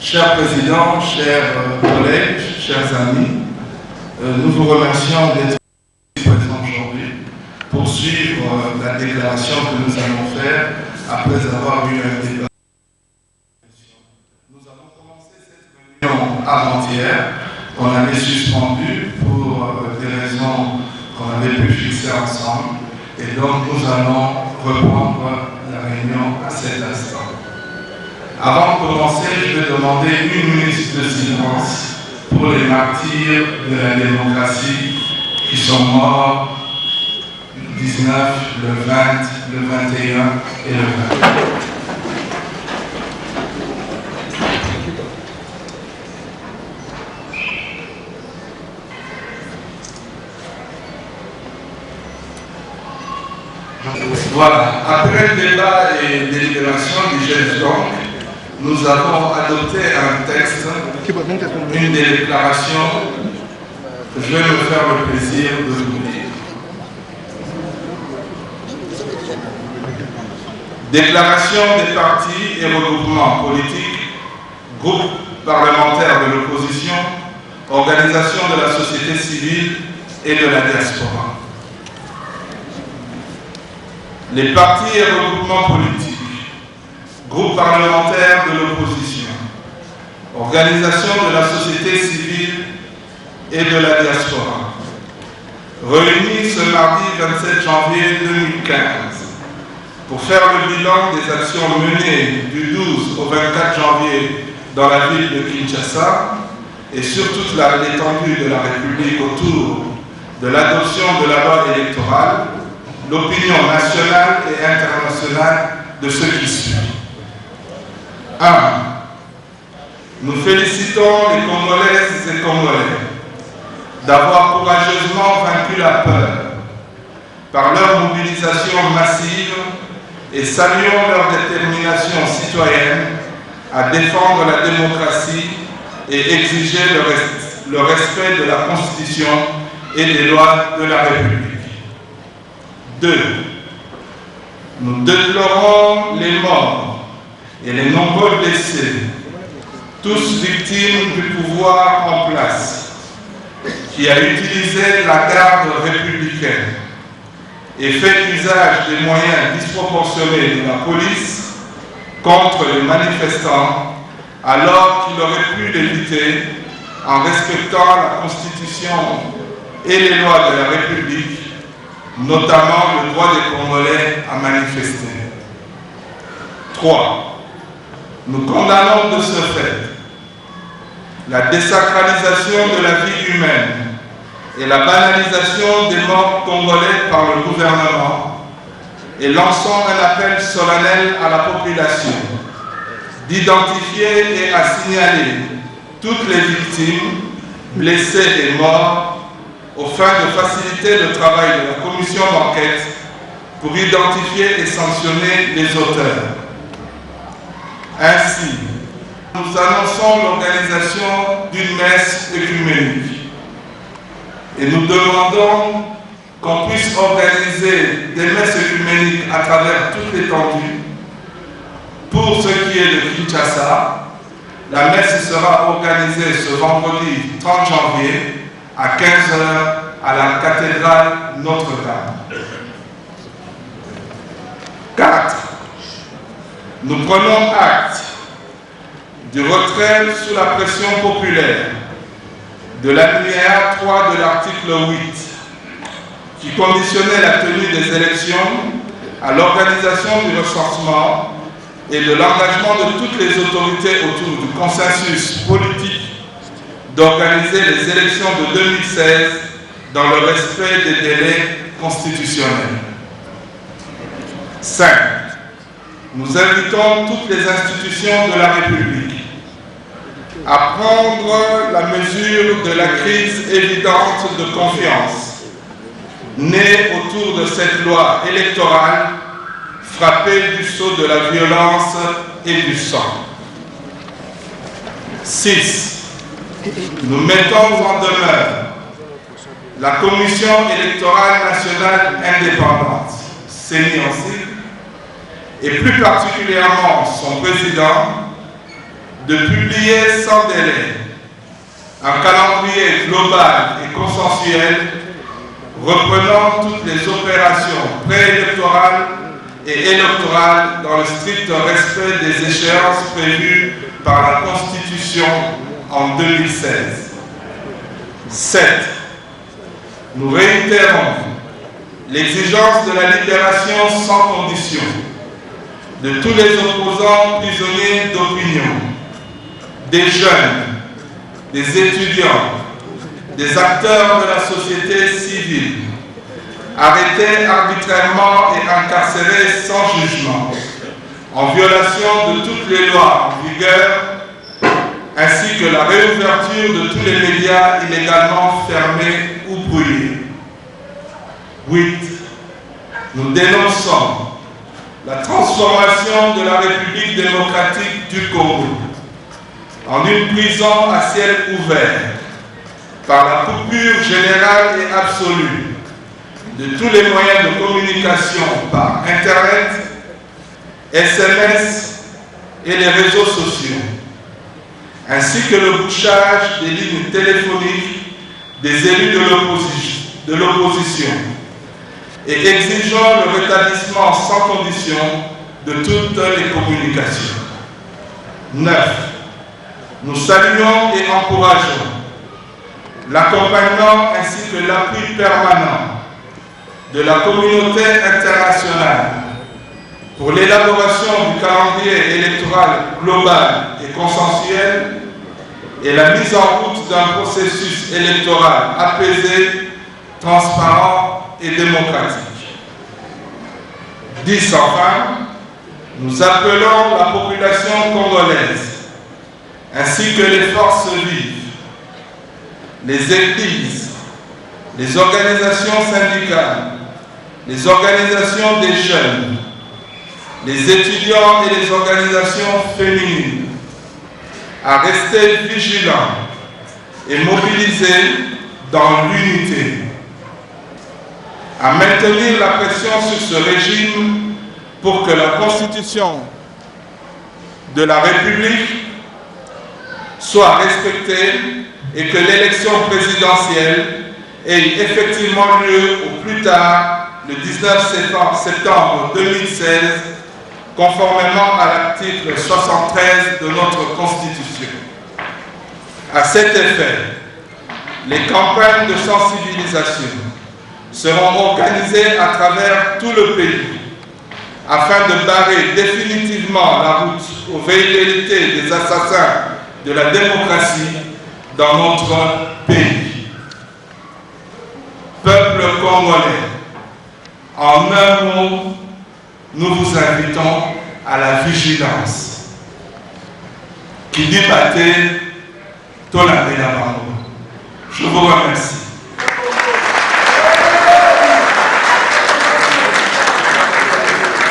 Cher Président, chers collègues, chers amis, nous vous remercions d'être présents aujourd'hui pour suivre la déclaration que nous allons faire après avoir eu un débat. Nous avons commencé cette réunion avant-hier, qu'on avait suspendue pour des raisons qu'on avait pu fixer ensemble, et donc nous allons reprendre la réunion à cet instant. Avant de commencer, je vais demander 1 minute de silence pour les martyrs de la démocratie qui sont morts le 19, le 20, le 21 et le 22. Voilà, après le débat et délibération du GEF donc, nous avons adopté un texte, une déclaration que je vais me faire le plaisir de vous lire. Déclaration des partis et regroupements politiques, groupes parlementaires de l'opposition, organisations de la société civile et de la diaspora. Les partis et regroupements politiques, groupes parlementaires de l'opposition, organisations de la société civile et de la diaspora, réunis ce mardi 27 janvier 2015 pour faire le bilan des actions menées du 12 au 24 janvier dans la ville de Kinshasa et sur toute l'étendue de la République autour de l'adoption de la loi électorale, l'opinion nationale et internationale de ce qui suit. 1. Nous félicitons les Congolaises et Congolais d'avoir courageusement vaincu la peur par leur mobilisation massive et saluons leur détermination citoyenne à défendre la démocratie et exiger le respect de la Constitution et des lois de la République. 2. Nous déplorons les morts et les nombreux blessés, tous victimes du pouvoir en place, qui a utilisé la garde républicaine et fait usage des moyens disproportionnés de la police contre les manifestants, alors qu'il aurait pu l'éviter en respectant la Constitution et les lois de la République, notamment le droit des Congolais à manifester. 3. Nous condamnons de ce fait la désacralisation de la vie humaine et la banalisation des morts congolais par le gouvernement et lançons un appel solennel à la population d'identifier et à signaler toutes les victimes, blessées et morts aux fins de faciliter le travail de la commission d'enquête pour identifier et sanctionner les auteurs. Ainsi, nous annonçons l'organisation d'une messe œcuménique et nous demandons qu'on puisse organiser des messes œcuméniques à travers toute l'étendue. Pour ce qui est de Kinshasa, la messe sera organisée ce vendredi 30 janvier à 15 h à la cathédrale Notre-Dame. 4. Nous prenons acte du retrait sous la pression populaire de l'alinéa 3 de l'article 8 qui conditionnait la tenue des élections à l'organisation du recensement et de l'engagement de toutes les autorités autour du consensus politique d'organiser les élections de 2016 dans le respect des délais constitutionnels. 5. Nous invitons toutes les institutions de la République à prendre la mesure de la crise évidente de confiance née autour de cette loi électorale frappée du sceau de la violence et du sang. 6. Nous mettons en demeure la Commission électorale nationale indépendante, CENI en sigle, et plus particulièrement son président, de publier sans délai un calendrier global et consensuel reprenant toutes les opérations préélectorales et électorales dans le strict respect des échéances prévues par la Constitution en 2016. 7. Nous réitérons l'exigence de la libération sans condition de tous les opposants prisonniers d'opinion, des jeunes, des étudiants, des acteurs de la société civile, arrêtés arbitrairement et incarcérés sans jugement, en violation de toutes les lois en vigueur, ainsi que la réouverture de tous les médias illégalement fermés ou brouillés. 8. Nous dénonçons la transformation de la République démocratique du Congo en une prison à ciel ouvert par la coupure générale et absolue de tous les moyens de communication par Internet, SMS et les réseaux sociaux, ainsi que le bouchage des lignes téléphoniques des élus de l'opposition, et exigeant le rétablissement sans condition de toutes les communications. 9. Nous saluons et encourageons l'accompagnement ainsi que l'appui permanent de la communauté internationale pour l'élaboration du calendrier électoral global et consensuel et la mise en route d'un processus électoral apaisé, transparent et démocratique. 10. Enfin, nous appelons la population congolaise, ainsi que les forces vives, les églises, les organisations syndicales, les organisations des jeunes, les étudiants et les organisations féminines, à rester vigilants et mobilisés dans l'unité, à maintenir la pression sur ce régime pour que la Constitution de la République soit respectée et que l'élection présidentielle ait effectivement lieu au plus tard le 19 septembre 2016, conformément à l'article 73 de notre Constitution. À cet effet, les campagnes de sensibilisation seront organisées à travers tout le pays afin de barrer définitivement la route aux velléités des assassins de la démocratie dans notre pays. Peuple congolais, en un mot, nous vous invitons à la vigilance. Qui dit bâté, ton la. Je vous remercie.